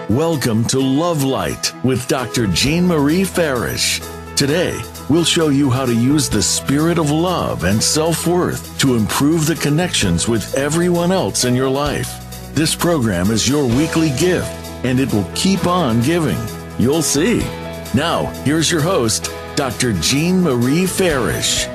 Welcome to Love Light with Dr. Jean Marie Farish. Today, we'll show you how to use the spirit of love and self-worth to improve the connections with everyone else in your life. This program is your weekly gift, and it will keep on giving. You'll see. Now, here's your host, Dr. Jean Marie Farish.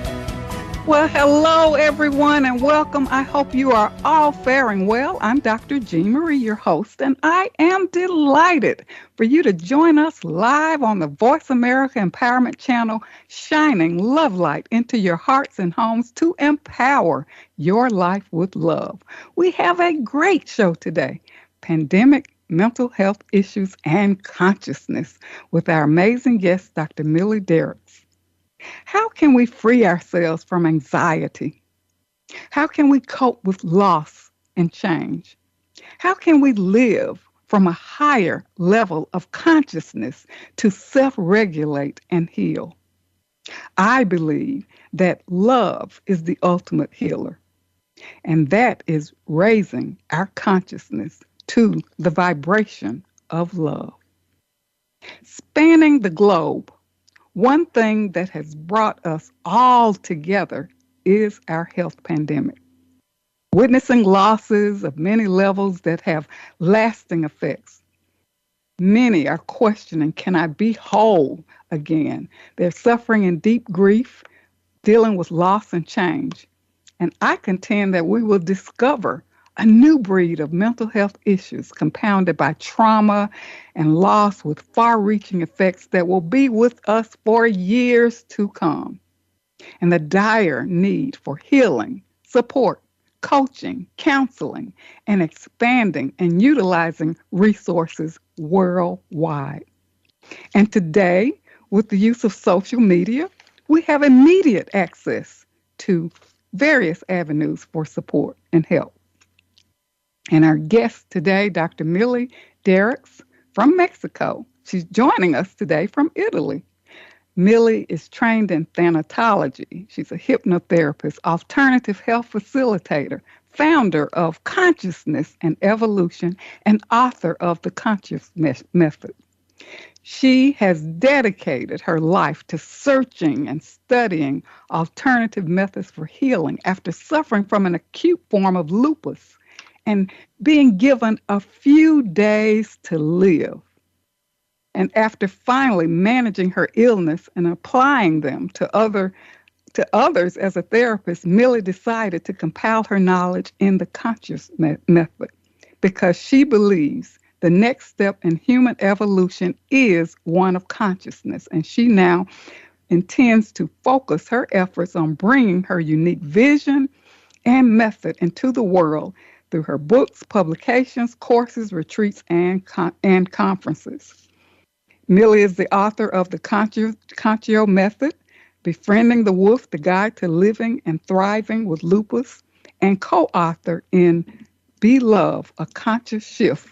Well, hello, everyone, and welcome. I hope you are all faring well. I'm Dr. Jean Marie, your host, and I am delighted for you to join us live on the Voice America Empowerment Channel, shining love light into your hearts and homes to empower your life with love. We have a great show today, Pandemic, Mental Health Issues, and Consciousness, with our amazing guest, Dr. Millie Diericx. How can we free ourselves from anxiety? How can we cope with loss and change? How can we live from a higher level of consciousness to self-regulate and heal? I believe that love is the ultimate healer, and that is raising our consciousness to the vibration of love. Spanning the globe, one thing that has brought us all together is our health pandemic. Witnessing losses of many levels that have lasting effects. Many are questioning, can I be whole again? They're suffering in deep grief, dealing with loss and change. And I contend that we will discover a new breed of mental health issues compounded by trauma and loss with far-reaching effects that will be with us for years to come. And the dire need for healing, support, coaching, counseling, and expanding and utilizing resources worldwide. And today, with the use of social media, we have immediate access to various avenues for support and help. And our guest today, Dr. Millie Diericx from Mexico. She's joining us today from Italy. Millie is trained in Thanatology. She's a hypnotherapist, alternative health facilitator, founder of Consciousness and Evolution, and author of the Konscio Method. She has dedicated her life to searching and studying alternative methods for healing after suffering from an acute form of lupus and being given a few days to live. And after finally managing her illness and applying them to others as a therapist, Millie decided to compile her knowledge in the Konscio Method because she believes the next step in human evolution is one of consciousness. And she now intends to focus her efforts on bringing her unique vision and method into the world through her books, publications, courses, retreats, and conferences. Millie is the author of the Konscio Method, Befriending the Wolf, The Guide to Living and Thriving with Lupus, and co-author in Be Love, A Conscious Shift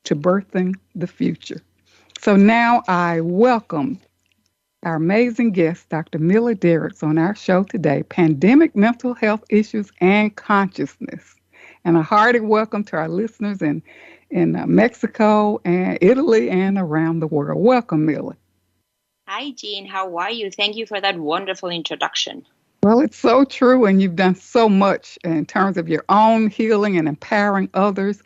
to Birthing the Future. So now I welcome our amazing guest, Dr. Millie Diericx, on our show today, Pandemic, Mental Health Issues, and Consciousness. And a hearty welcome to our listeners in Mexico and Italy and around the world. Welcome, Millie. Hi, Jean. How are you? Thank you for that wonderful introduction. Well, it's so true, and you've done so much in terms of your own healing and empowering others.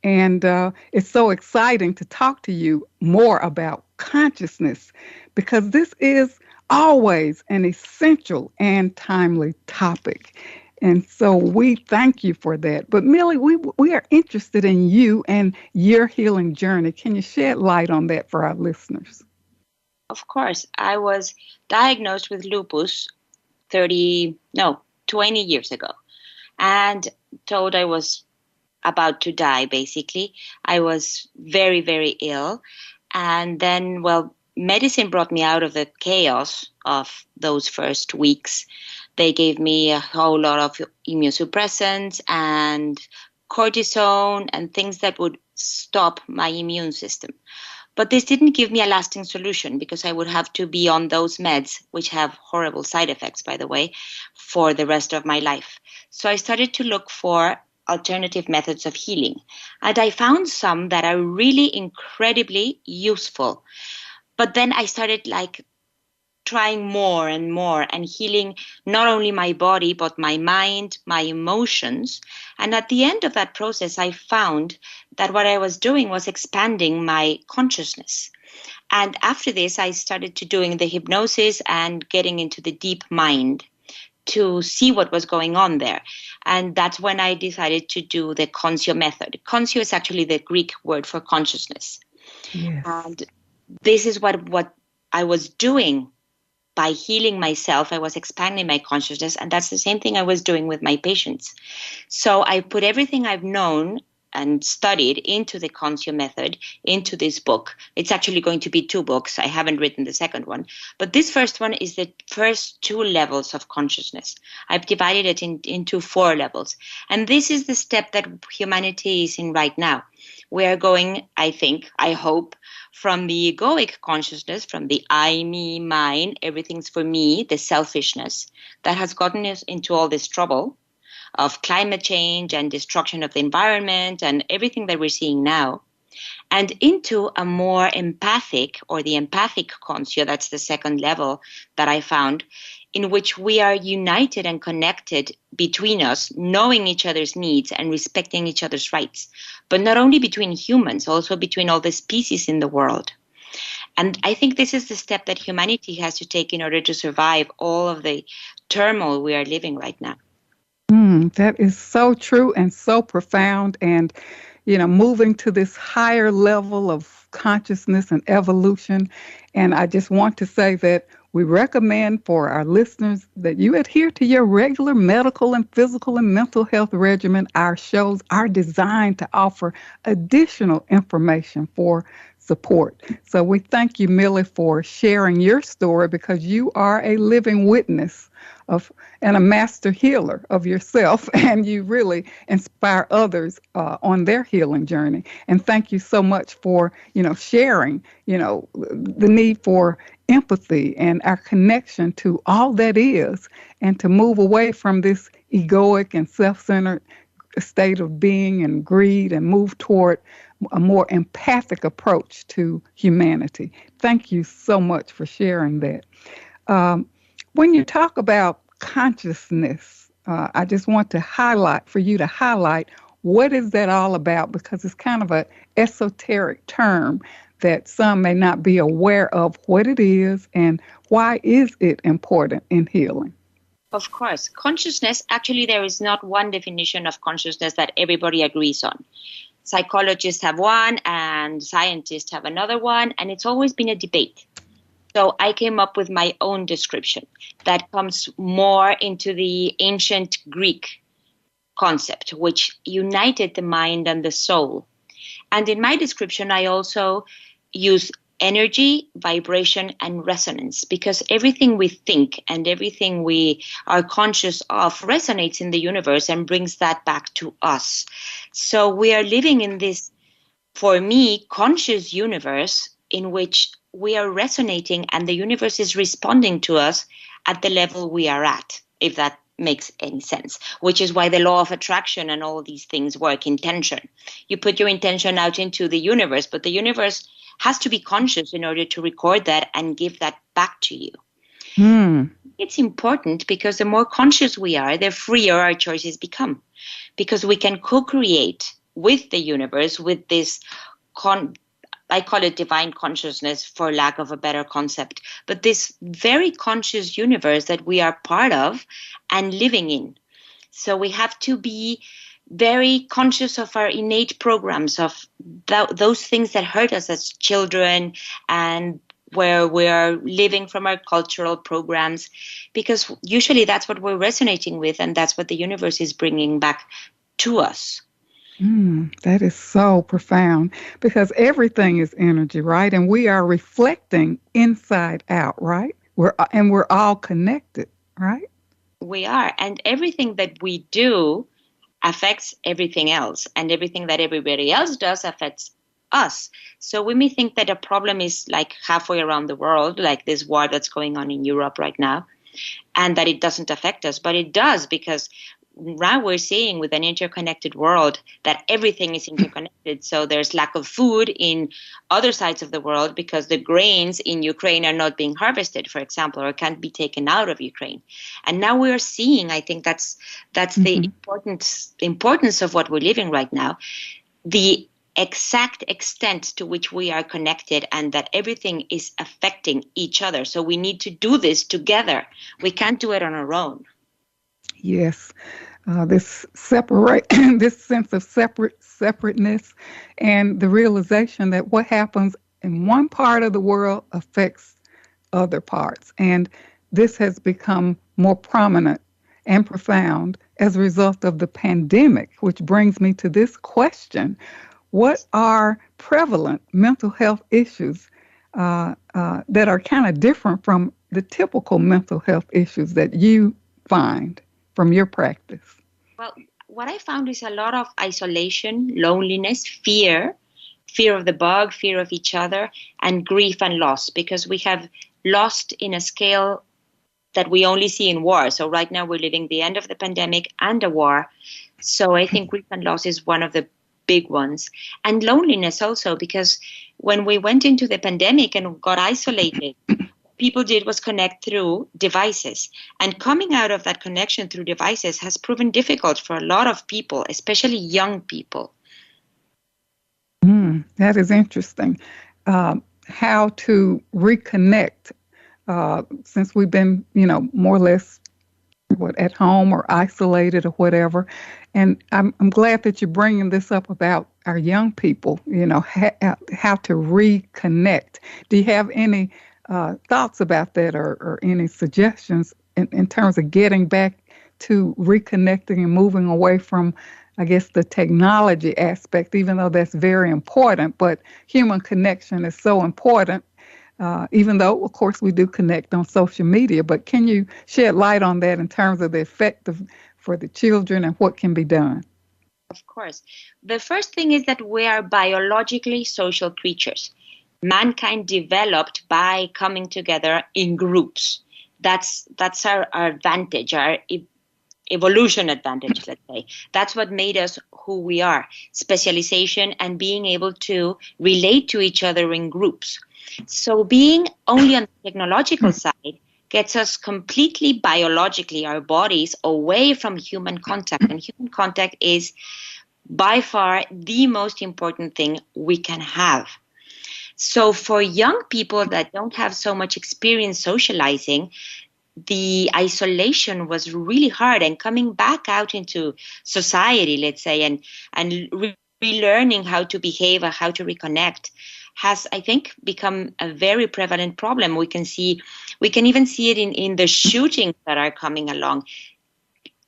And it's so exciting to talk to you more about consciousness, because this is always an essential and timely topic. And so we thank you for that. But Millie, we are interested in you and your healing journey. Can you shed light on that for our listeners? Of course. I was diagnosed with lupus 20 years ago, and told I was about to die, basically. I was very, very ill. And then, medicine brought me out of the chaos of those first weeks. They gave me a whole lot of immunosuppressants and cortisone and things that would stop my immune system. But this didn't give me a lasting solution, because I would have to be on those meds, which have horrible side effects, by the way, for the rest of my life. So I started to look for alternative methods of healing. And I found some that are really incredibly useful. But then I started trying more and more and healing not only my body, but my mind, my emotions. And at the end of that process, I found that what I was doing was expanding my consciousness. And after this, I started to doing the hypnosis and getting into the deep mind to see what was going on there. And that's when I decided to do the Konscio Method. Konscio is actually the Greek word for consciousness. Yes. And this is what I was doing. By healing myself, I was expanding my consciousness, and that's the same thing I was doing with my patients. So I put everything I've known and studied into the Konscio Method, into this book. It's actually going to be 2 books. I haven't written the second one. But this first one is the first 2 levels of consciousness. I've divided it into 4 levels. And this is the step that humanity is in right now. We are going, I hope, from the egoic consciousness, from the I, me, mine, everything's for me, the selfishness that has gotten us into all this trouble of climate change and destruction of the environment and everything that we're seeing now, and into a more empathic, or the empathic Konscio, that's the second level that I found, in which we are united and connected between us, knowing each other's needs and respecting each other's rights. But not only between humans, also between all the species in the world. And I think this is the step that humanity has to take in order to survive all of the turmoil we are living right now. That is so true and so profound. And, moving to this higher level of consciousness and evolution. And I just want to say that we recommend for our listeners that you adhere to your regular medical and physical and mental health regimen. Our shows are designed to offer additional information for support. So we thank you, Millie, for sharing your story, because you are a living witness of and a master healer of yourself, and you really inspire others on their healing journey. And thank you so much for sharing the need for empathy and our connection to all that is, and to move away from this egoic and self-centered state of being and greed, and move toward a more empathic approach to humanity. Thank you so much for sharing that. When you talk about consciousness, I just want to highlight what is that all about, because it's kind of an esoteric term that some may not be aware of what it is, and why is it important in healing? Of course. Consciousness, actually, there is not one definition of consciousness that everybody agrees on. Psychologists have one and scientists have another one, and it's always been a debate. So I came up with my own description that comes more into the ancient Greek concept, which united the mind and the soul. And in my description, I also use energy, vibration, and resonance, because everything we think and everything we are conscious of resonates in the universe and brings that back to us. So we are living in this, for me, conscious universe in which we are resonating and the universe is responding to us at the level we are at, if that makes any sense, which is why the law of attraction and all these things work. Intention. You put your intention out into the universe, but the universe has to be conscious in order to record that and give that back to you. It's important because the more conscious we are, the freer our choices become, because we can co-create with the universe, with this I call it divine consciousness for lack of a better concept, but this very conscious universe that we are part of and living in. So we have to be very conscious of our innate programs, of those things that hurt us as children, and where we are living from our cultural programs, because usually that's what we're resonating with, and that's what the universe is bringing back to us. That is so profound, because everything is energy, right? And we are reflecting inside out, right? We're all connected, right? We are. And everything that we do affects everything else. And everything that everybody else does affects us. So we may think that a problem is like halfway around the world, like this war that's going on in Europe right now, and that it doesn't affect us. But it does, because now we're seeing with an interconnected world that everything is interconnected. So there's lack of food in other sides of the world because the grains in Ukraine are not being harvested, for example, or can't be taken out of Ukraine. And now we're seeing, I think that's the importance of what we're living right now, the exact extent to which we are connected and that everything is affecting each other. So we need to do this together. We can't do it on our own. Yes, this this sense of separateness, and the realization that what happens in one part of the world affects other parts, and this has become more prominent and profound as a result of the pandemic. Which brings me to this question: what are prevalent mental health issues that are kind of different from the typical mental health issues that you find from your practice? Well, what I found is a lot of isolation, loneliness, fear of the bug, fear of each other, and grief and loss, because we have lost in a scale that we only see in war. So right now we're living the end of the pandemic and a war. So I think grief and loss is one of the big ones. And loneliness also, because when we went into the pandemic and got isolated, people did was connect through devices. And coming out of that connection through devices has proven difficult for a lot of people, especially young people. That is interesting. How to reconnect since we've been, more or less at home or isolated or whatever. And I'm glad that you're bringing this up about our young people, how to reconnect. Do you have any thoughts about that or any suggestions in terms of getting back to reconnecting and moving away from, I guess, the technology aspect, even though that's very important, but human connection is so important, even though, of course, we do connect on social media. But can you shed light on that in terms of the effect for the children and what can be done? Of course. The first thing is that we are biologically social creatures. Mankind developed by coming together in groups. That's our advantage, our evolution advantage, let's say. That's what made us who we are. Specialization and being able to relate to each other in groups. So being only on the technological side gets us completely biologically, our bodies, away from human contact. And human contact is by far the most important thing we can have. So for young people that don't have so much experience socializing, the isolation was really hard, and coming back out into society, let's say, and relearning how to behave or how to reconnect has, I think, become a very prevalent problem. We can even see it in the shootings that are coming along.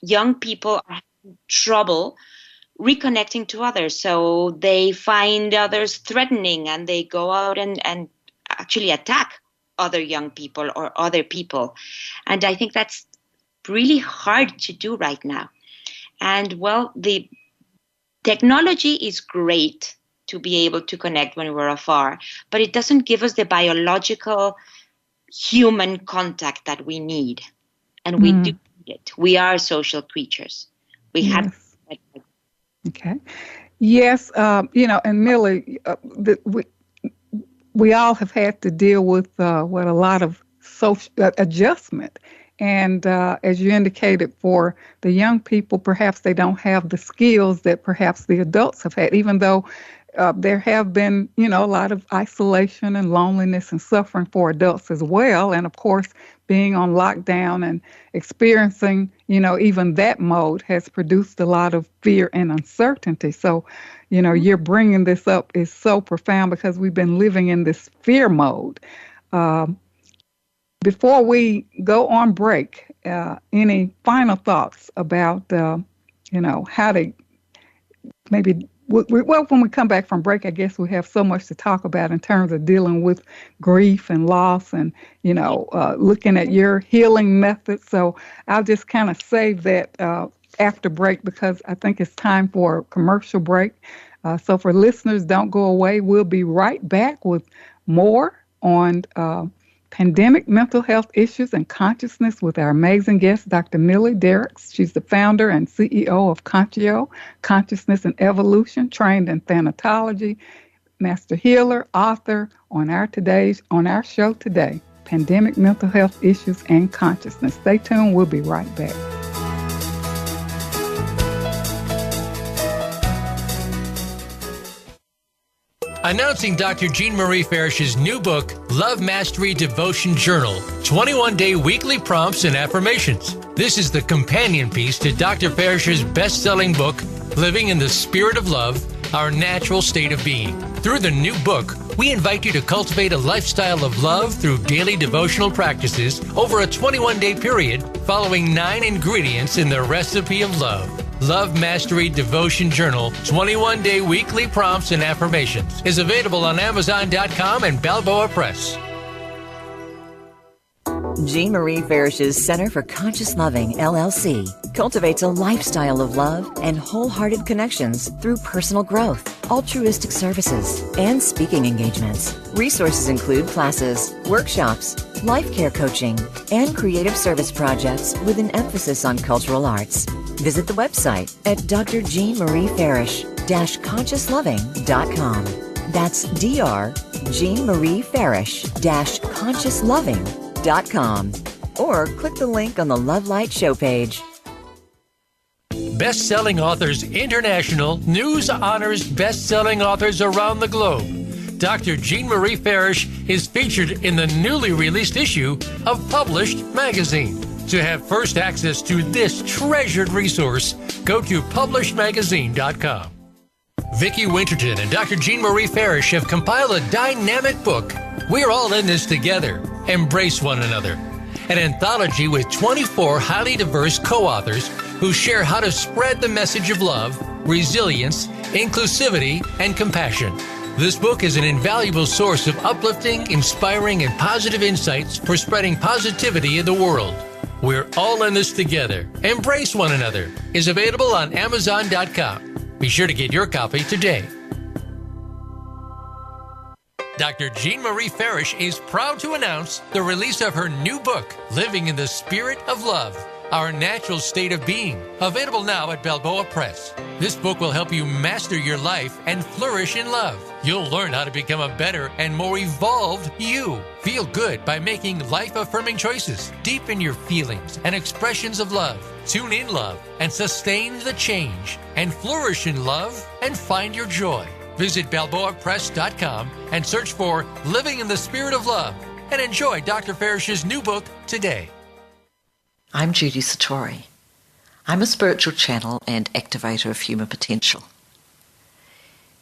Young people are having trouble reconnecting to others, so they find others threatening and they go out and actually attack other young people or other people. And I think that's really hard to do right now. And well, the technology is great to be able to connect when we're afar, but it doesn't give us the biological human contact that we need. And we do need it. We are social creatures. We have. Okay. Yes, and Millie, we all have had to deal with a lot of social adjustment. And as you indicated, for the young people, perhaps they don't have the skills that perhaps the adults have had, even though there have been, a lot of isolation and loneliness and suffering for adults as well. And of course, being on lockdown and experiencing, even that mode has produced a lot of fear and uncertainty. So, you're bringing this up is so profound because we've been living in this fear mode. Before we go on break, any final thoughts about, how to maybe, well, when we come back from break, I guess we have so much to talk about in terms of dealing with grief and loss and, looking at your healing methods. So I'll just kind of save that after break because I think it's time for a commercial break. So for listeners, don't go away. We'll be right back with more on Pandemic Mental Health Issues and Consciousness with our amazing guest, Dr. Millie Diericx. She's the founder and CEO of Konscio, Consciousness and Evolution, trained in Thanatology, master healer, author on our show today, Pandemic Mental Health Issues and Consciousness. Stay tuned. We'll be right back. Announcing Dr. Jean Marie Farish's new book, Love Mastery Devotion Journal, 21-day weekly prompts and affirmations. This is the companion piece to Dr. Farish's best-selling book, Living in the Spirit of Love, Our Natural State of Being. Through the new book, we invite you to cultivate a lifestyle of love through daily devotional practices over a 21-day period, following 9 ingredients in the recipe of love. Love Mastery Devotion Journal, 21-day weekly prompts and affirmations is available on Amazon.com and Balboa Press. Jean Marie Farish's Center for Conscious Loving, LLC, cultivates a lifestyle of love and wholehearted connections through personal growth, altruistic services, and speaking engagements. Resources include classes, workshops, life care coaching, and creative service projects with an emphasis on cultural arts. Visit the website at drjeanmariefarish-consciousloving.com. That's drjeanmariefarish-consciousloving.com, or click the link on the Love Light show page. Best-selling authors international news honors best-selling authors around the globe. Dr. Jean Marie Farish is featured in the newly released issue of Published magazine. To have first access to this treasured resource, go to publishedmagazine.com. Vicki Winterton and Dr. Jean Marie Farish have compiled a dynamic book, We're All in This Together, Embrace One Another, an anthology with 24 highly diverse co-authors who share how to spread the message of love, resilience, inclusivity, and compassion. This book is an invaluable source of uplifting, inspiring, and positive insights for spreading positivity in the world. We're All in This Together, Embrace One Another is available on Amazon.com. Be sure to get your copy today. Dr. Jean Marie Farish is proud to announce the release of her new book, Living in the Spirit of Love, Our Natural State of Being, available now at Balboa Press. This book will help you master your life and flourish in love. You'll learn how to become a better and more evolved you. Feel good by making life-affirming choices. Deepen your feelings and expressions of love. Tune in love and sustain the change. And flourish in love and find your joy. Visit BalboaPress.com and search for Living in the Spirit of Love and enjoy Dr. Farish's new book today. I'm Judy Satori. I'm a spiritual channel and activator of human potential.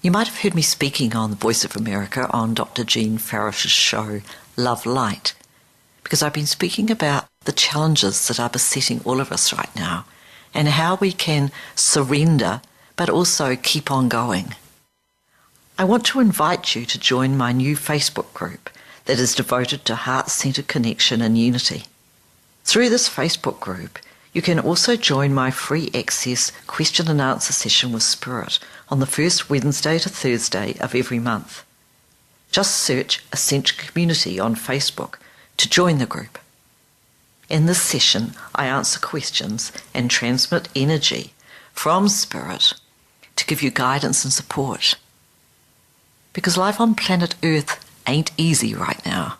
You might have heard me speaking on the Voice of America on Dr. Jean Farish's show, Love Light, because I've been speaking about the challenges that are besetting all of us right now and how we can surrender but also keep on going. I want to invite you to join my new Facebook group that is devoted to heart-centered connection and unity. Through this Facebook group, you can also join my free access question and answer session with Spirit on the first Wednesday to Thursday of every month. Just search Ascension Community on Facebook to join the group. In this session, I answer questions and transmit energy from Spirit to give you guidance and support. Because life on planet Earth ain't easy right now.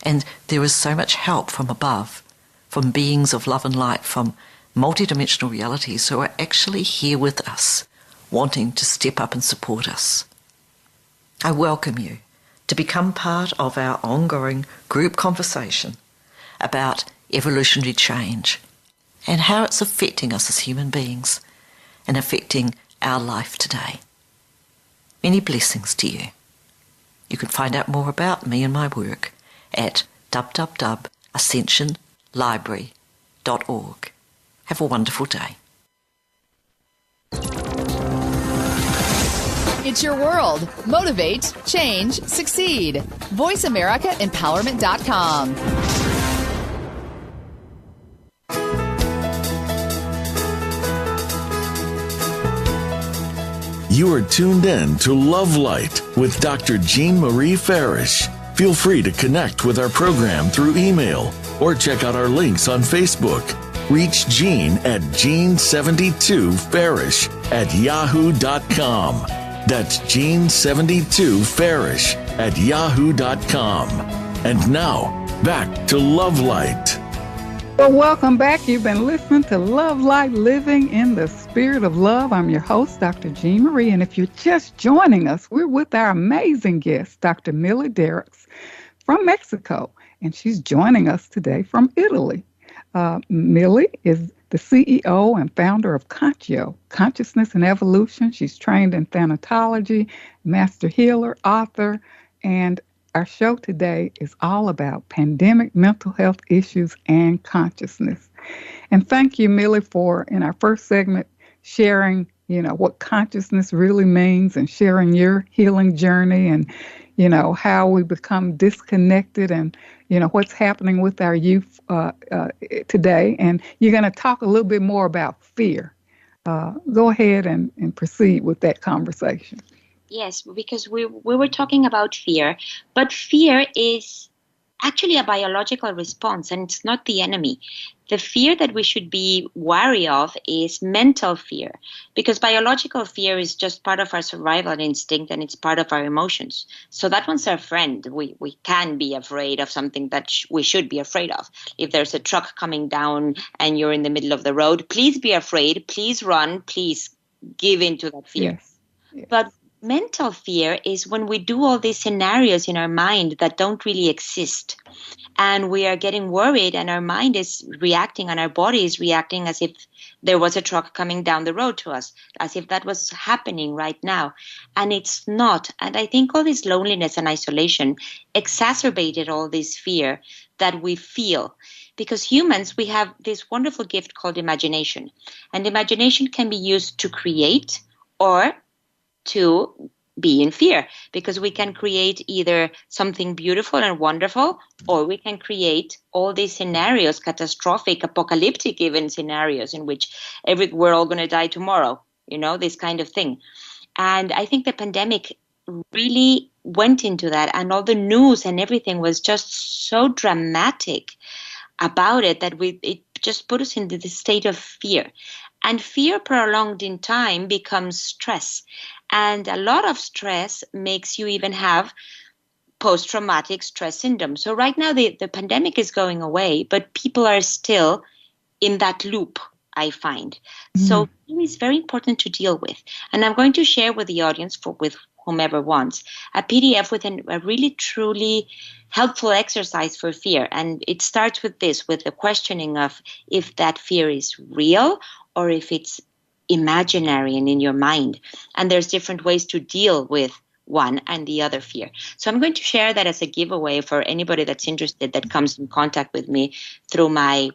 And there is so much help from above, from beings of love and light, from multidimensional realities who are actually here with us, wanting to step up and support us. I welcome you to become part of our ongoing group conversation about evolutionary change and how it's affecting us as human beings and affecting our life today. Many blessings to you. You can find out more about me and my work at www.ascensionlibrary.org. Have a wonderful day. It's your world. Motivate, change, succeed. VoiceAmericaEmpowerment.com. You are tuned in to Love Light with Dr. Jean Marie Farish. Feel free to connect with our program through email or check out our links on Facebook. Reach Gene at Gene72Farish@yahoo.com. That's Gene72Farish@yahoo.com. And now, back to Love Light. Well, welcome back. You've been listening to Love Light, Living in the Spirit of Love. I'm your host, Dr. Jean Marie. And if you're just joining us, we're with our amazing guest, Dr. Millie Diericx from Mexico. And she's joining us today from Italy. Millie is the CEO and founder of Konscio, Consciousness and Evolution. She's trained in Thanatology, master healer, author, and our show today is all about pandemic mental health issues and consciousness. And thank you, Millie, for, in our first segment, sharing, what consciousness really means and sharing your healing journey and, how we become disconnected and, what's happening with our youth today. And you're going to talk a little bit more about fear. Go ahead and proceed with that conversation. Yes, because we were talking about fear, but fear is actually a biological response, and it's not the enemy. The fear that we should be wary of is mental fear, because biological fear is just part of our survival instinct, and it's part of our emotions. So that one's our friend. We can be afraid of something that we should be afraid of. If there's a truck coming down and you're in the middle of the road, please be afraid, please run, please give in to that fear. Yes. But mental fear is when we do all these scenarios in our mind that don't really exist. And we are getting worried and our mind is reacting and our body is reacting as if there was a truck coming down the road to us, as if that was happening right now. And it's not. And I think all this loneliness and isolation exacerbated all this fear that we feel. Because humans, we have this wonderful gift called imagination. And imagination can be used to create or to be in fear, because we can create either something beautiful and wonderful, or we can create all these scenarios, catastrophic, apocalyptic even scenarios in which we're all going to die tomorrow, this kind of thing. And I think the pandemic really went into that, and all the news and everything was just so dramatic about it that it just put us into this state of fear. And fear prolonged in time becomes stress. And a lot of stress makes you even have post-traumatic stress syndrome. So right now the pandemic is going away, but people are still in that loop, I find. So it is very important to deal with. And I'm going to share with the audience, with whomever wants, a PDF with a really, truly helpful exercise for fear. And it starts with the questioning of if that fear is real or if it's imaginary and in your mind. And there's different ways to deal with one and the other fear. So I'm going to share that as a giveaway for anybody that's interested that comes in contact with me through my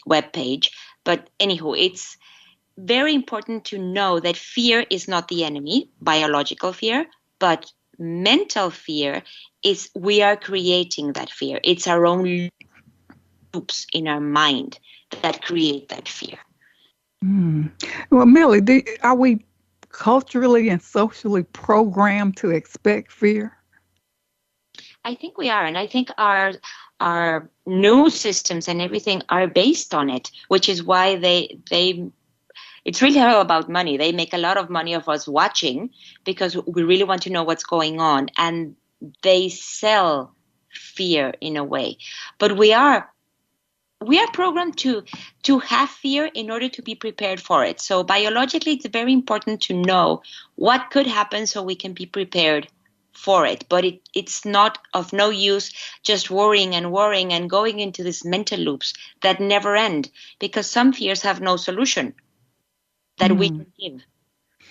webpage. But anywho, it's very important to know that fear is not the enemy, biological fear, but mental fear is we are creating that fear. It's our own loops in our mind that create that fear. Well, Millie, are we culturally and socially programmed to expect fear? I think we are, and I think our news systems and everything are based on it, which is why it's really all about money. They make a lot of money of us watching because we really want to know what's going on, and they sell fear in a way. But we are programmed to have fear in order to be prepared for it. So biologically, it's very important to know what could happen so we can be prepared for it. But it's not of no use just worrying and going into these mental loops that never end, because some fears have no solution that we can give.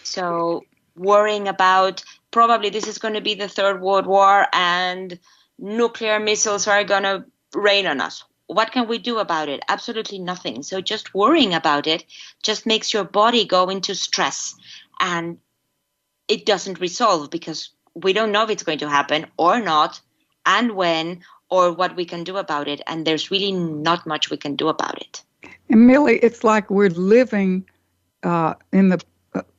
So worrying about probably this is going to be the Third World War and nuclear missiles are going to rain on us. What can we do about it? Absolutely nothing. So just worrying about it just makes your body go into stress, and it doesn't resolve because we don't know if it's going to happen or not, and when, or what we can do about it. And there's really not much we can do about it. And Millie, it's like we're living in the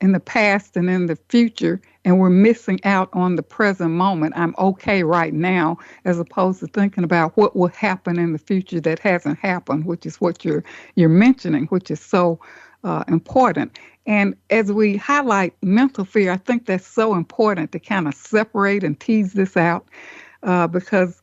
in the past and in the future, and we're missing out on the present moment. I'm okay right now, as opposed to thinking about what will happen in the future that hasn't happened, which is what you're mentioning, which is so important. And as we highlight mental fear, I think that's so important to kind of separate and tease this out, because,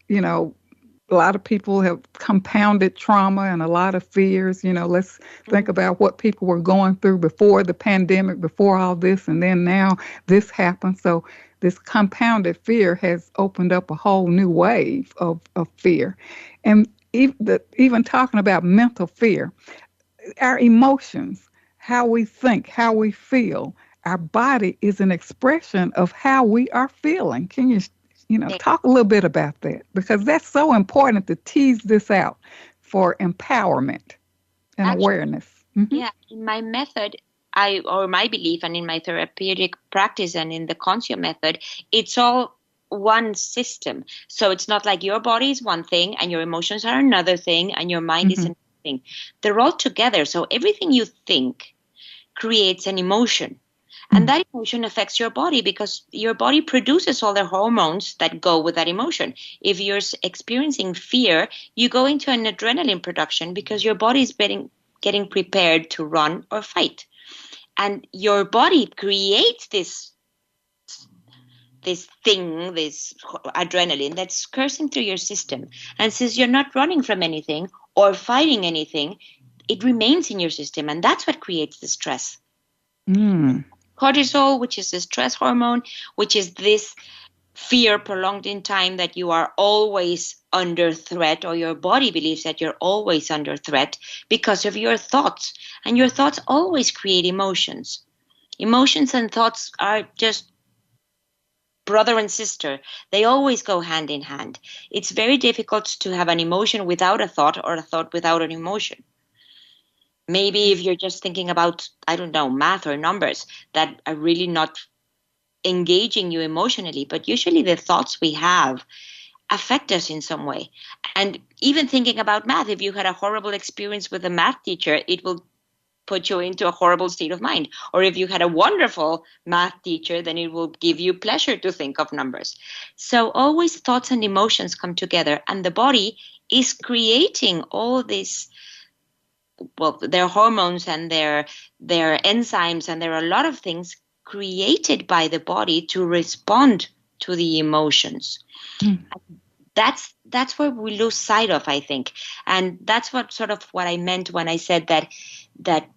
a lot of people have compounded trauma and a lot of fears. Let's think about what people were going through before the pandemic, before all this, and then now this happened. So this compounded fear has opened up a whole new wave of fear. And even talking about mental fear, our emotions, how we think, how we feel, our body is an expression of how we are feeling. Can you talk a little bit about that? Because that's so important to tease this out for empowerment and awareness. Mm-hmm. Yeah, in my method, my belief, and in my therapeutic practice and in the Konscio Method, it's all one system. So it's not like your body is one thing and your emotions are another thing and your mind is another thing. They're all together. So everything you think creates an emotion. And that emotion affects your body because your body produces all the hormones that go with that emotion. If you're experiencing fear, you go into an adrenaline production because your body is getting prepared to run or fight. And your body creates this adrenaline that's coursing through your system. And since you're not running from anything or fighting anything, it remains in your system. And that's what creates the stress. Cortisol, which is the stress hormone, which is this fear prolonged in time that you are always under threat, or your body believes that you're always under threat because of your thoughts. And your thoughts always create emotions. Emotions and thoughts are just brother and sister. They always go hand in hand. It's very difficult to have an emotion without a thought or a thought without an emotion. Maybe if you're just thinking about, math or numbers that are really not engaging you emotionally, but usually the thoughts we have affect us in some way. And even thinking about math, if you had a horrible experience with a math teacher, it will put you into a horrible state of mind. Or if you had a wonderful math teacher, then it will give you pleasure to think of numbers. So always thoughts and emotions come together, and the body is creating all this. Well, their hormones and their enzymes, and there are a lot of things created by the body to respond to the emotions. That's where we lose sight of, I think. And that's what I meant when I said that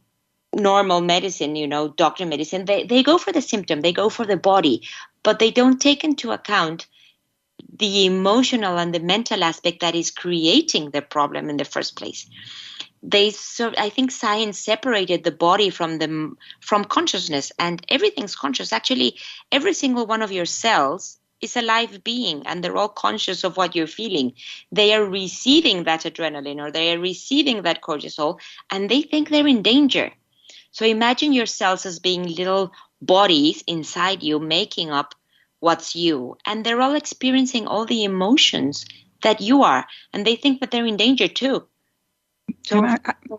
normal medicine, doctor medicine, they go for the symptom, they go for the body, but they don't take into account the emotional and the mental aspect that is creating the problem in the first place. I think science separated the body from consciousness, and everything's conscious. Actually, every single one of your cells is a live being, and they're all conscious of what you're feeling. They are receiving that adrenaline, or they are receiving that cortisol, and they think they're in danger. So imagine your cells as being little bodies inside you making up what's you, and they're all experiencing all the emotions that you are, and they think that they're in danger too. So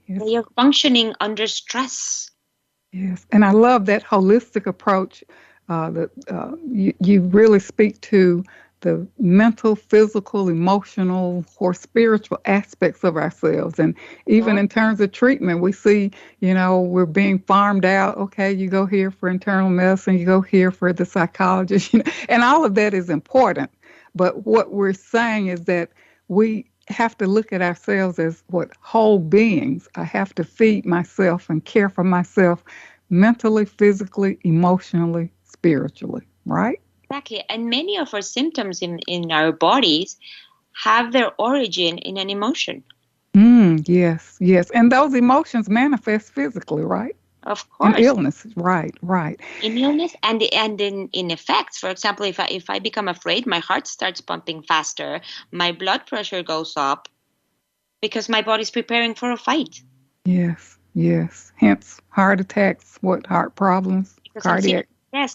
they are functioning under stress. Yes, and I love that holistic approach. You really speak to the mental, physical, emotional, or spiritual aspects of ourselves. And even in terms of treatment, we see, we're being farmed out. Okay, you go here for internal medicine, you go here for the psychologist, and all of that is important. But what we're saying is that we have to look at ourselves as whole beings. I have to feed myself and care for myself mentally, physically, emotionally, spiritually, right? Exactly. And many of our symptoms in our bodies have their origin in an emotion. Yes. And those emotions manifest physically, right? Of course. In illness, right. In illness and in effects. For example, if I become afraid, my heart starts pumping faster, my blood pressure goes up because my body's preparing for a fight. Yes. Hence heart attacks, heart problems, because cardiac.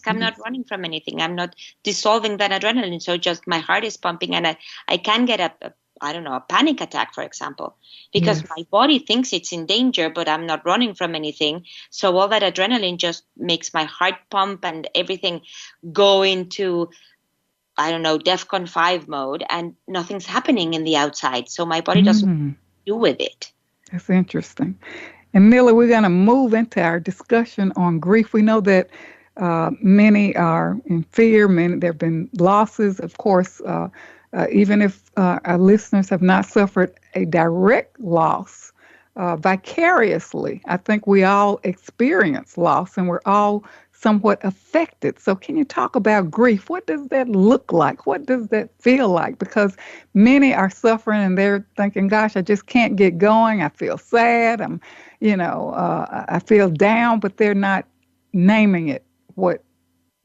I'm not running from anything. I'm not dissolving that adrenaline. So just my heart is pumping, and I can get a I don't know, a panic attack, for example, because Yes. my body thinks it's in danger, but I'm not running from anything. So all that adrenaline just makes my heart pump and everything go into, I don't know, DEFCON 5 mode, and nothing's happening in the outside. So my body doesn't do with it. That's interesting. And Miller, we're going to move into our discussion on grief. We know that many are in fear. There have been losses, of course, even if our listeners have not suffered a direct loss. Vicariously, I think we all experience loss, and we're all somewhat affected. So can you talk about grief? What does that look like? What does that feel like? Because many are suffering and they're thinking, gosh, I just can't get going. I feel sad. I feel down, but they're not naming it what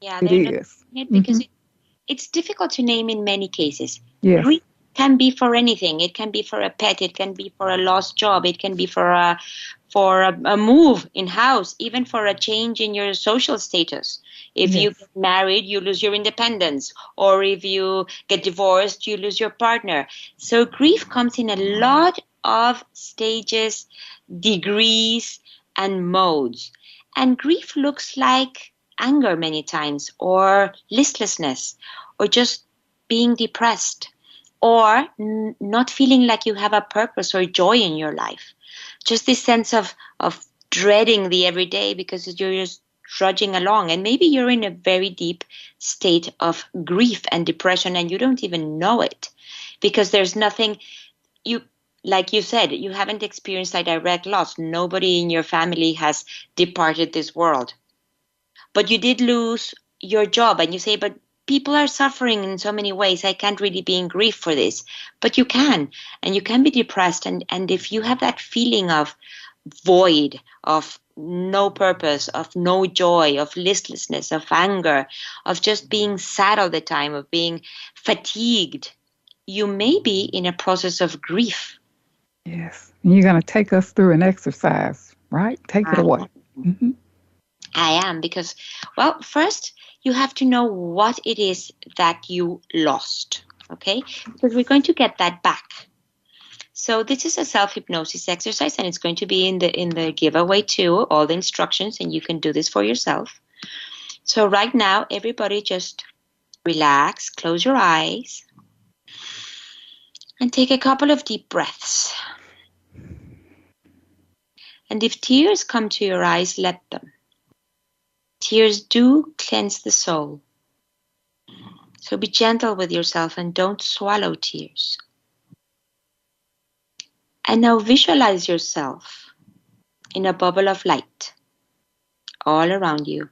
it is. Because it's difficult to name in many cases. Yes. Grief can be for anything. It can be for a pet. It can be for a lost job. It can be for a move in house, even for a change in your social status. If you get married, you lose your independence. Or if you get divorced, you lose your partner. So grief comes in a lot of stages, degrees, and modes. And grief looks like anger many times, or listlessness, or just being depressed, or not feeling like you have a purpose or joy in your life. Just this sense of dreading the everyday because you're just trudging along. And maybe you're in a very deep state of grief and depression and you don't even know it, because there's nothing like you said, you haven't experienced a direct loss. Nobody in your family has departed this world. But you did lose your job, and you say, but people are suffering in so many ways. I can't really be in grief for this. But you can, and you can be depressed. And if you have that feeling of void, of no purpose, of no joy, of listlessness, of anger, of just being sad all the time, of being fatigued, you may be in a process of grief. Yes. And you're going to take us through an exercise, right? Take it away. I am, because, well, first you have to know what it is that you lost, okay? Because we're going to get that back. So this is a self-hypnosis exercise, and it's going to be in the giveaway too, all the instructions, and you can do this for yourself. So right now, everybody just relax, close your eyes, and take a couple of deep breaths. And if tears come to your eyes, let them. Tears do cleanse the soul. So be gentle with yourself and don't swallow tears. And now visualize yourself in a bubble of light all around you.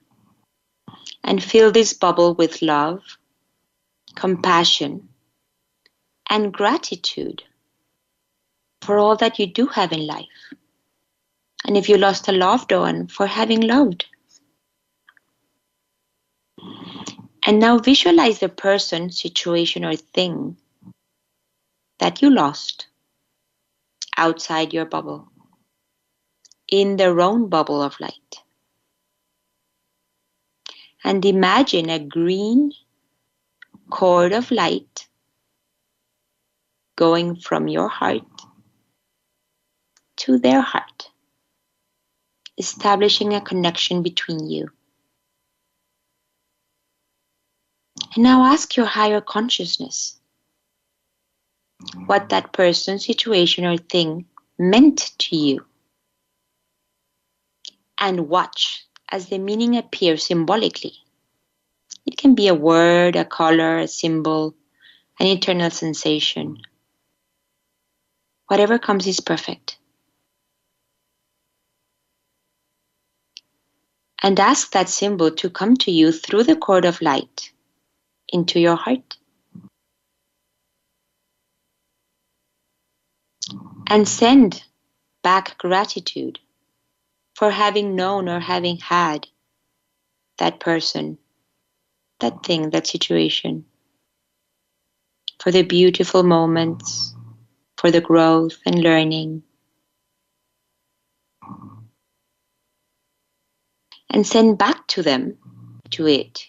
And fill this bubble with love, compassion, and gratitude for all that you do have in life. And if you lost a loved one, for having loved. And now visualize the person, situation, or thing that you lost outside your bubble, in their own bubble of light. And imagine a green cord of light going from your heart to their heart, establishing a connection between you. And now ask your higher consciousness what that person, situation, or thing meant to you. And watch as the meaning appears symbolically. It can be a word, a color, a symbol, an internal sensation. Whatever comes is perfect. And ask that symbol to come to you through the cord of light into your heart. And send back gratitude for having known or having had that person, that thing, that situation, for the beautiful moments, for the growth and learning. And send back to them, to it,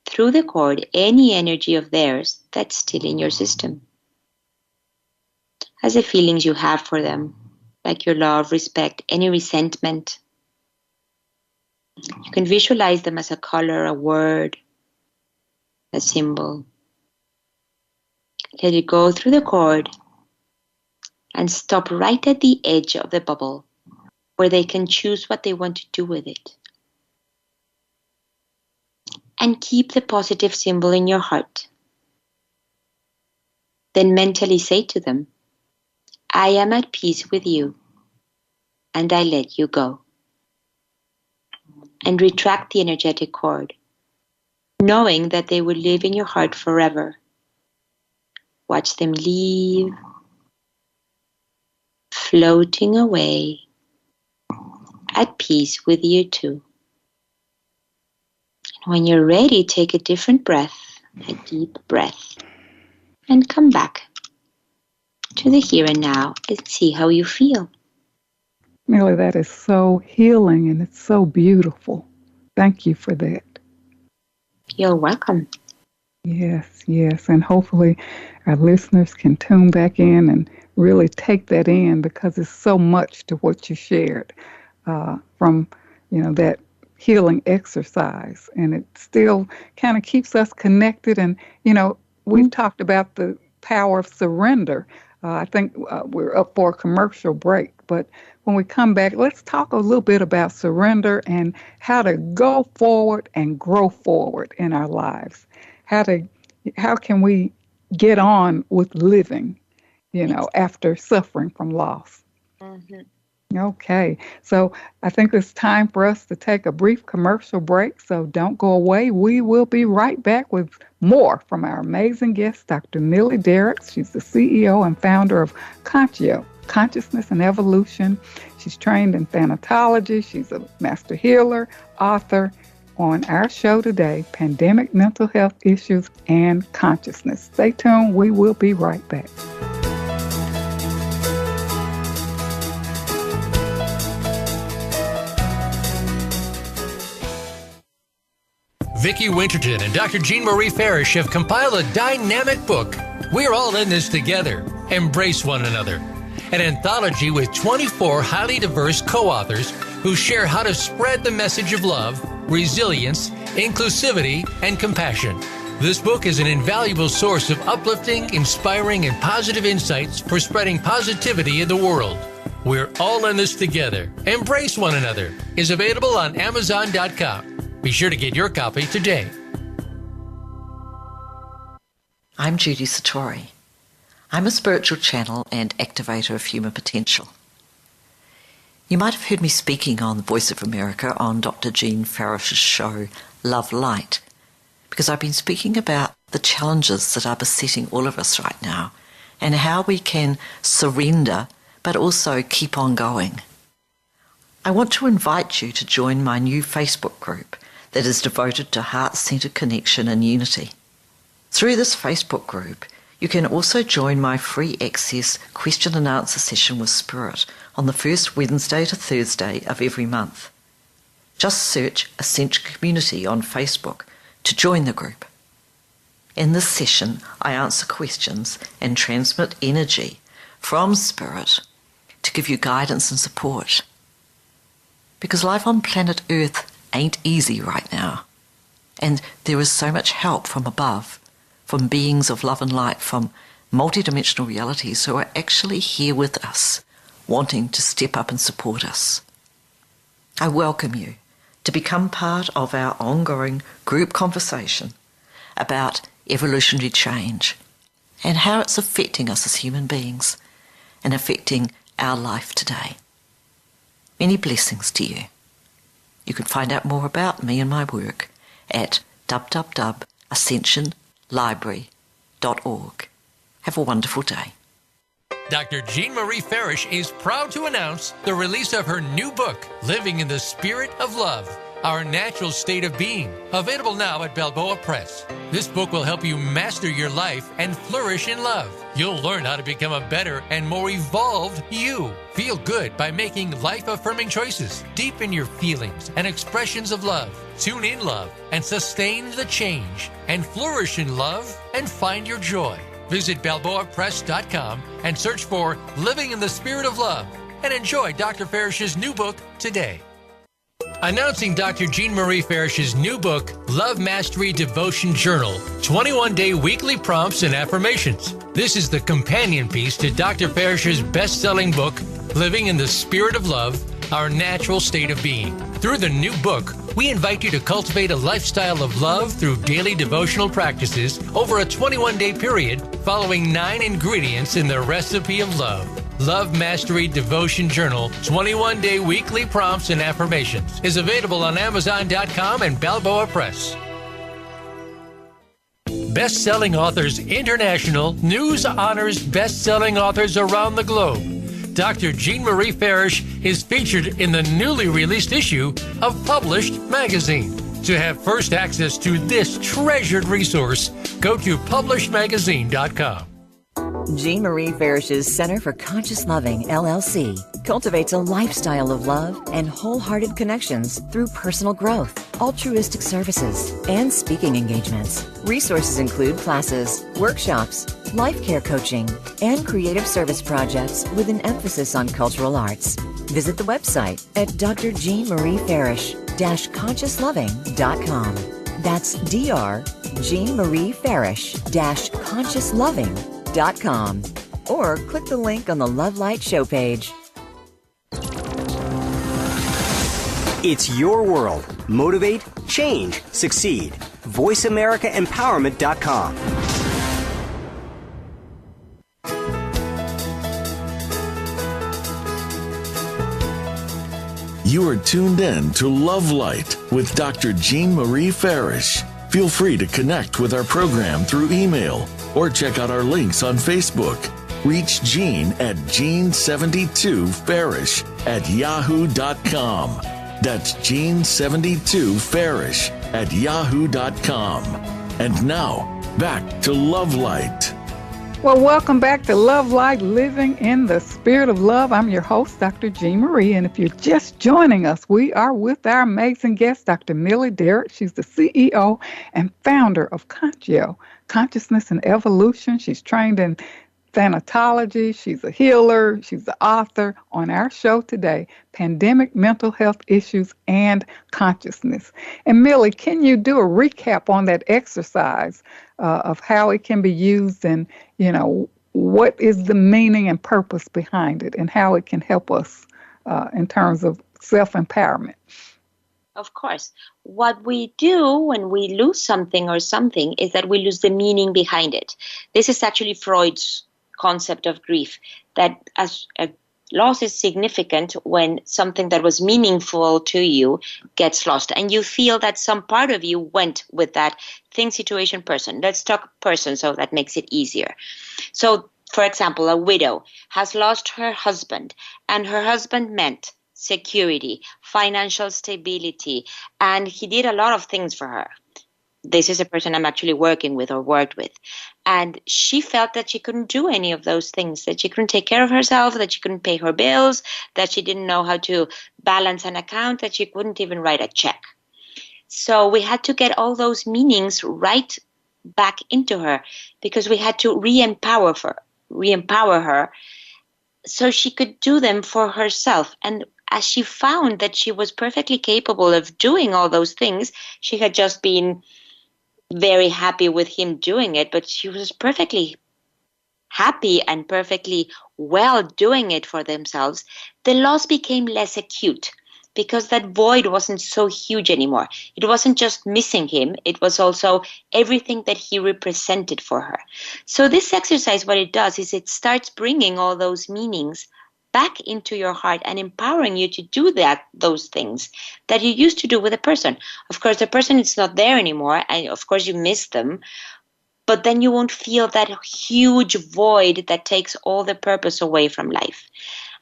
through the cord, any energy of theirs that's still in your system. as the feelings you have for them, like your love, respect, any resentment. You can visualize them as a color, a word, a symbol. Let it go through the cord and stop right at the edge of the bubble where they can choose what they want to do with it. And keep the positive symbol in your heart. Then mentally say to them, I am at peace with you, and I let you go. And retract the energetic cord, knowing that they will live in your heart forever. Watch them leave, floating away, at peace with you too. And when you're ready, take a different breath, a deep breath, and come back to the here and now and see how you feel. Millie, that is so healing and it's so beautiful. Thank you for that. You're welcome. Yes, yes. And hopefully our listeners can tune back in and really take that in, because it's so much to what you shared from, that healing exercise. And it still kind of keeps us connected. And, we've talked about the power of surrender. I think we're up for a commercial break. But when we come back, let's talk a little bit about surrender and how to go forward and grow forward in our lives. How can we get on with living, after suffering from loss? Mm-hmm. Okay, so I think it's time for us to take a brief commercial break, so don't go away. We will be right back with more from our amazing guest, Dr. Millie Diericx. She's the CEO and founder of Konscio, Consciousness and Evolution. She's trained in Thanatology. She's a master healer, author. On our show today, Pandemic Mental Health Issues and Consciousness. Stay tuned. We will be right back. Vicki Winterton and Dr. Jean Marie Farish have compiled a dynamic book, We're All in This Together, Embrace One Another, an anthology with 24 highly diverse co-authors who share how to spread the message of love, resilience, inclusivity, and compassion. This book is an invaluable source of uplifting, inspiring, and positive insights for spreading positivity in the world. We're All in This Together, Embrace One Another is available on Amazon.com. Be sure to get your copy today. I'm Judy Satori. I'm a spiritual channel and activator of human potential. You might have heard me speaking on the Voice of America on Dr. Jean Farish's show, Love Light, because I've been speaking about the challenges that are besetting all of us right now and how we can surrender but also keep on going. I want to invite you to join my new Facebook group that is devoted to heart-centered connection and unity. Through this Facebook group, you can also join my free access question and answer session with Spirit on the first Wednesday to Thursday of every month. Just search Ascension Community on Facebook to join the group. In this session, I answer questions and transmit energy from Spirit to give you guidance and support. Because life on planet Earth ain't easy right now. And there is so much help from above, from beings of love and light, from multidimensional realities who are actually here with us, wanting to step up and support us. I welcome you to become part of our ongoing group conversation about evolutionary change and how it's affecting us as human beings and affecting our life today. Many blessings to you. You can find out more about me and my work at www.ascensionlibrary.org. Have a wonderful day. Dr. Jean Marie Farish is proud to announce the release of her new book, Living in the Spirit of Love, Our Natural State of Being, available now at Balboa Press. This book will help you master your life and flourish in love. You'll learn how to become a better and more evolved you. Feel good by making life-affirming choices. Deepen your feelings and expressions of love. Tune in love and sustain the change. And flourish in love and find your joy. Visit BalboaPress.com and search for Living in the Spirit of Love and enjoy Dr. Farish's new book today. Announcing Dr. Jean Marie Farish's new book, Love Mastery Devotion Journal, 21-day weekly prompts and affirmations. This is the companion piece to Dr. Farish's best-selling book, Living in the Spirit of Love, Our Natural State of Being. Through the new book, we invite you to cultivate a lifestyle of love through daily devotional practices over a 21-day period, following 9 ingredients in the recipe of love. Love Mastery Devotion Journal, 21-day weekly prompts and affirmations is available on Amazon.com and Balboa Press. Best-selling Authors International news honors best-selling authors around the globe. Dr. Jean Marie Farish is featured in the newly released issue of Published magazine. To have first access to this treasured resource, go to publishedmagazine.com. Jean Marie Farish's Center for Conscious Loving, LLC, cultivates a lifestyle of love and wholehearted connections through personal growth, altruistic services, and speaking engagements. Resources include classes, workshops, life care coaching, and creative service projects with an emphasis on cultural arts. Visit the website at drjeanmariefarish-consciousloving.com. That's drjeanmariefarish-consciousloving.com. Or click the link on the Love Light show page. It's your world. Motivate, change, succeed. VoiceAmericaEmpowerment.com. You are tuned in to Love Light with Dr. Jean Marie Farish. Feel free to connect with our program through email or check out our links on Facebook. Reach Jean at Jean72Farish@yahoo.com. That's Jean72Farish@yahoo.com. And now, back to Love Light. Well, welcome back to Love Light, Living in the Spirit of Love. I'm your host, Dr. Jean Marie, and if you're just joining us, we are with our amazing guest, Dr. Millie Diericx. She's the CEO and founder of Konscio, Consciousness and Evolution. She's trained in Thanatology. She's a healer. She's the author on our show today, Pandemic Mental Health Issues and Consciousness. And Millie, can you do a recap on that exercise of how it can be used and, what is the meaning and purpose behind it and how it can help us in terms of self-empowerment? Of course. What we do when we lose something or something is that we lose the meaning behind it. This is actually Freud's concept of grief, that as a loss is significant when something that was meaningful to you gets lost and you feel that some part of you went with that thing, situation, person. Let's talk person so that makes it easier. So, for example, a widow has lost her husband, and her husband meant security, financial stability, and he did a lot of things for her. This is a person I'm actually working with or worked with. And she felt that she couldn't do any of those things, that she couldn't take care of herself, that she couldn't pay her bills, that she didn't know how to balance an account, that she couldn't even write a check. So we had to get all those meanings right back into her because we had to re-empower her so she could do them for herself. And as she found that she was perfectly capable of doing all those things, she had just been very happy with him doing it, but she was perfectly happy and perfectly well doing it for themselves. The loss became less acute because that void wasn't so huge anymore. It wasn't just missing him, it was also everything that he represented for her. So this exercise, what it does is it starts bringing all those meanings back into your heart and empowering you to do those things that you used to do with a person. Of course, the person is not there anymore, and of course you miss them, but then you won't feel that huge void that takes all the purpose away from life.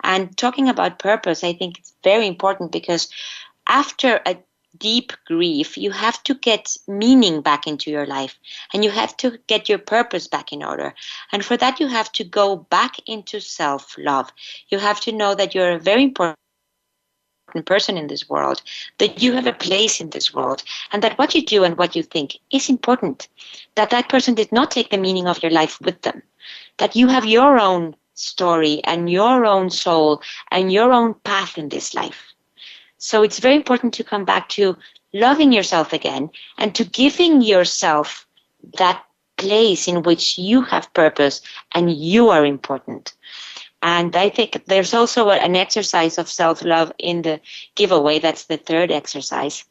And talking about purpose, I think it's very important because after a deep grief, you have to get meaning back into your life and you have to get your purpose back in order. And for that, you have to go back into self-love. You have to know that you're a very important important person in this world, that you have a place in this world, and that what you do and what you think is important, that that person did not take the meaning of your life with them, that you have your own story and your own soul and your own path in this life. So it's very important to come back to loving yourself again and to giving yourself that place in which you have purpose and you are important. And I think there's also an exercise of self-love in the giveaway. That's the third exercise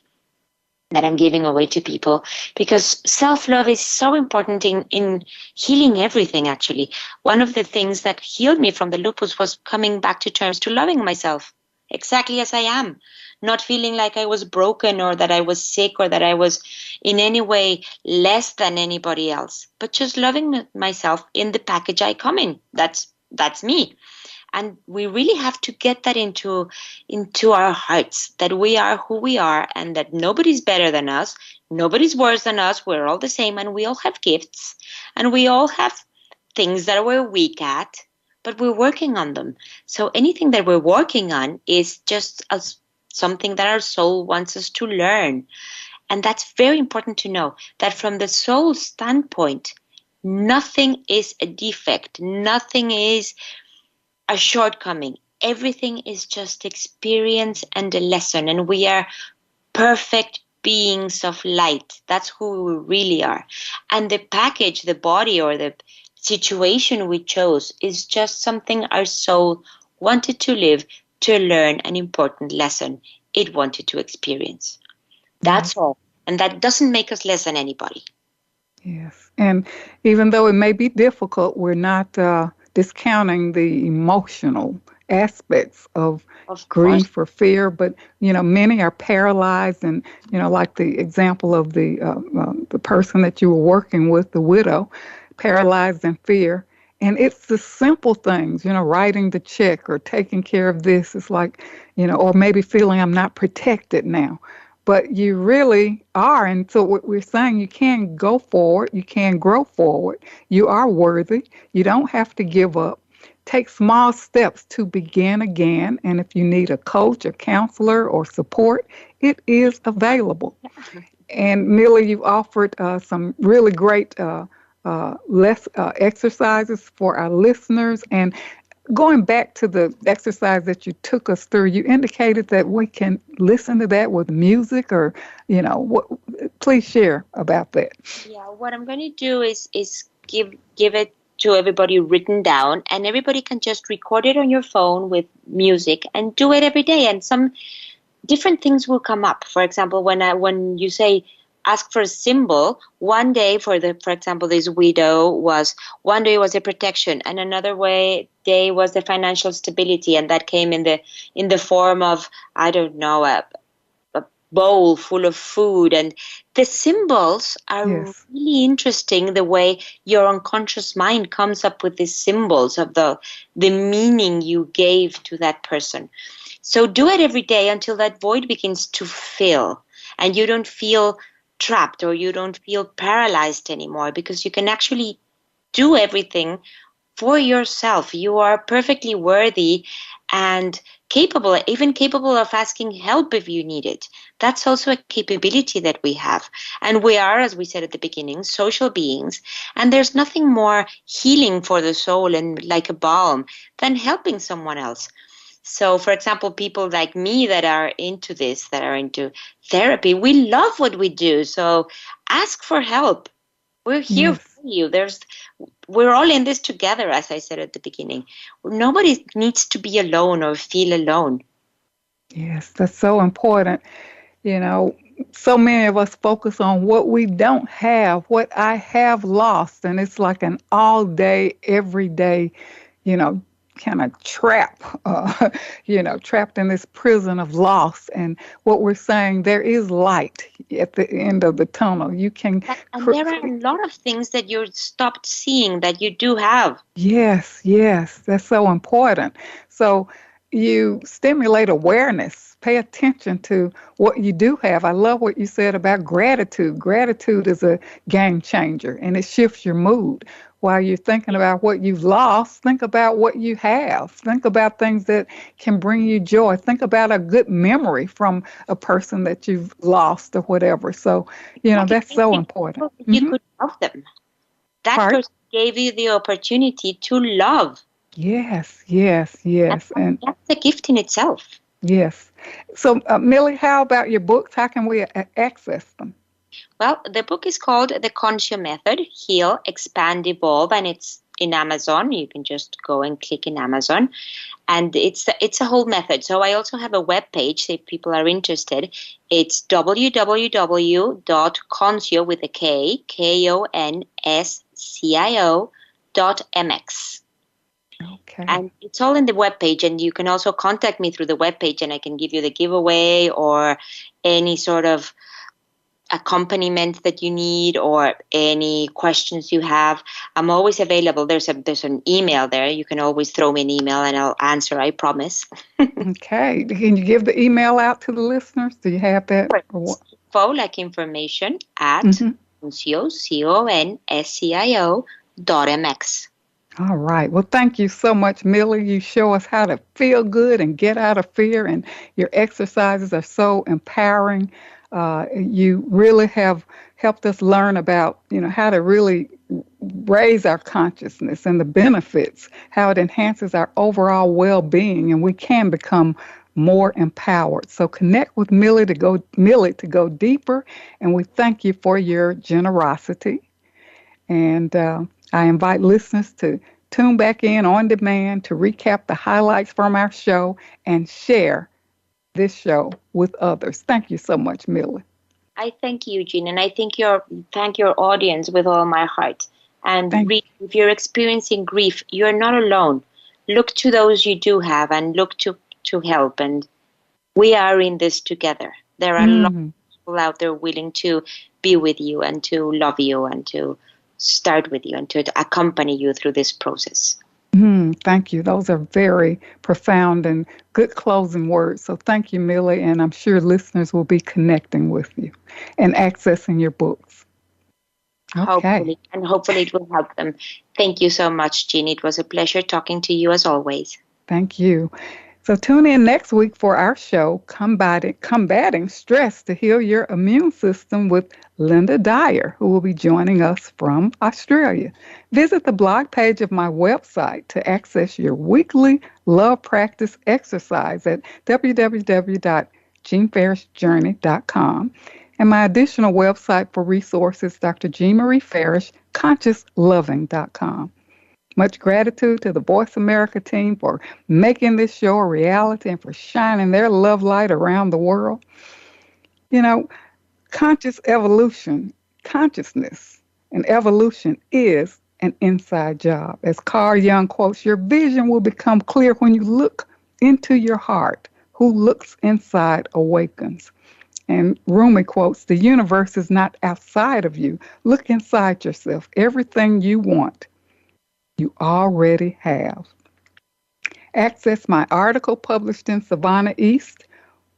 that I'm giving away to people, because self-love is so important in healing everything, actually. One of the things that healed me from the lupus was coming back to terms to loving myself exactly as I am, not feeling like I was broken or that I was sick or that I was in any way less than anybody else, but just loving myself in the package I come in. That's me. And we really have to get that into our hearts, that we are who we are and that nobody's better than us, nobody's worse than us, we're all the same, and we all have gifts and we all have things that we're weak at, but we're working on them. So anything that we're working on is just something that our soul wants us to learn. And that's very important to know, that from the soul standpoint, nothing is a defect, nothing is a shortcoming. Everything is just experience and a lesson, and we are perfect beings of light. That's who we really are. And the package, the body or the situation we chose is just something our soul wanted to live, to learn an important lesson it wanted to experience. That's all. And that doesn't make us less than anybody. Yes. And even though it may be difficult, we're not discounting the emotional aspects of grief or fear, but many are paralyzed, and like the example of the person that you were working with, the widow, paralyzed in fear. And it's the simple things, writing the check or taking care of this. It's like, or maybe feeling I'm not protected now. But you really are. And so what we're saying, you can go forward. You can grow forward. You are worthy. You don't have to give up. Take small steps to begin again. And if you need a coach, a counselor, or support, it is available. And Millie, you've offered some really great exercises for our listeners. And going back to the exercise that you took us through, you indicated that we can listen to that with music, or, please share about that. Yeah, what I'm going to do is give it to everybody written down, and everybody can just record it on your phone with music and do it every day. And some different things will come up. For example, when you say, ask for a symbol. One day, for example, this widow one day was a protection, and another day was the financial stability, and that came in the form of, I don't know, a bowl full of food. And the symbols are really interesting, the way your unconscious mind comes up with these symbols of the meaning you gave to that person. So do it every day until that void begins to fill, and you don't feel trapped or you don't feel paralyzed anymore, because you can actually do everything for yourself. You are perfectly worthy and capable, even capable of asking help if you need it. That's also a capability that we have. And we are, as we said at the beginning, social beings. And there's nothing more healing for the soul and like a balm than helping someone else. So, for example, people like me that are into this, that are into therapy, we love what we do. So ask for help. We're here for you. We're all in this together, as I said at the beginning. Nobody needs to be alone or feel alone. Yes, that's so important. So many of us focus on what we don't have, what I have lost. And it's like an all day, every day, kind of trapped in this prison of loss. And what we're saying, there is light at the end of the tunnel. You can. And there are a lot of things that you stopped seeing that you do have. Yes, that's so important. So you stimulate awareness. Pay attention to what you do have. I love what you said about gratitude. Gratitude is a game changer, and it shifts your mood. while you're thinking about what you've lost, think about what you have. Think about things that can bring you joy. Think about a good memory from a person that you've lost or whatever. So, that's so important. You could love them. That person gave you the opportunity to love. Yes. And that's a gift in itself. Yes. So, Millie, how about your books? How can we access them? Well, the book is called The Konscio Method, Heal, Expand, Evolve, and it's in Amazon. You can just go and click in Amazon. And it's a whole method. So I also have a web page if people are interested. It's www.konscio with a K, KONSCIO.mx. Okay. And it's all in the webpage, and you can also contact me through the webpage, and I can give you the giveaway or any sort of accompaniment that you need or any questions you have. I'm always available. There's an email there. You can always throw me an email and I'll answer, I promise. Okay. Can you give the email out to the listeners? Do you have that? Info, like information, at Konscio, KONSCIO.mx. All right. Well, thank you so much, Millie. You show us how to feel good and get out of fear, and your exercises are so empowering. You really have helped us learn about, how to really raise our consciousness and the benefits, how it enhances our overall well-being, and we can become more empowered. So connect with Millie to go deeper, and we thank you for your generosity. And I invite listeners to tune back in on demand to recap the highlights from our show and share this show with others. Thank you so much, Millie. I thank you, Jean, and I thank your audience with all my heart. And if you're experiencing grief, you're not alone. Look to those you do have and look to help. And we are in this together. There are a lot of people out there willing to be with you and to love you and to start with you and to accompany you through this process. Thank you. Those are very profound and good closing words. So thank you, Millie, and I'm sure listeners will be connecting with you and accessing your books. Okay. Hopefully it will help them. Thank you so much, Jean. It was a pleasure talking to you as always. Thank you. So tune in next week for our show, Combating Stress to Heal Your Immune System with Linda Dyer, who will be joining us from Australia. Visit the blog page of my website to access your weekly love practice exercise at www.jeanfarishjourney.com. And my additional website for resources, Dr. Jean Marie Farish, ConsciousLoving.com. Much gratitude to the Voice America team for making this show a reality and for shining their love light around the world. Conscious evolution, consciousness and evolution is an inside job. As Carl Jung quotes, your vision will become clear when you look into your heart. Who looks inside awakens. And Rumi quotes, the universe is not outside of you. Look inside yourself. Everything you want, you already have. Access my article published in Savannah East,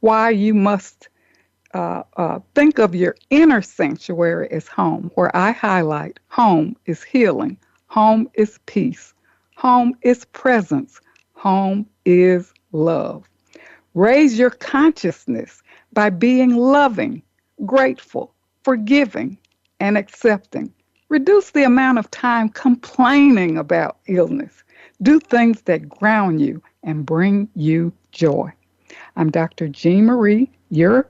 Why You Must Think of Your Inner Sanctuary as Home, where I highlight home is healing, home is peace, home is presence, home is love. Raise your consciousness by being loving, grateful, forgiving, and accepting. Reduce the amount of time complaining about illness. Do things that ground you and bring you joy. I'm Dr. Jean Marie, your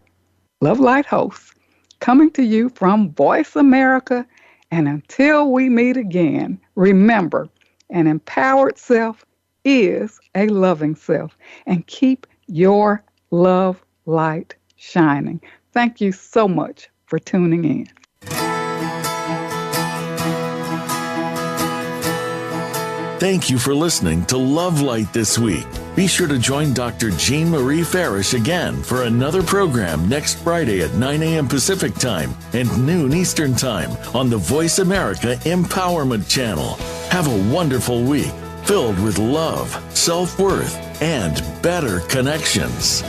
Love Light host, coming to you from Voice America. And until we meet again, remember, an empowered self is a loving self. And keep your love light shining. Thank you so much for tuning in. Thank you for listening to Love Light this week. Be sure to join Dr. Jean Marie Farish again for another program next Friday at 9 a.m. Pacific Time and noon Eastern Time on the Voice America Empowerment Channel. Have a wonderful week filled with love, self-worth, and better connections.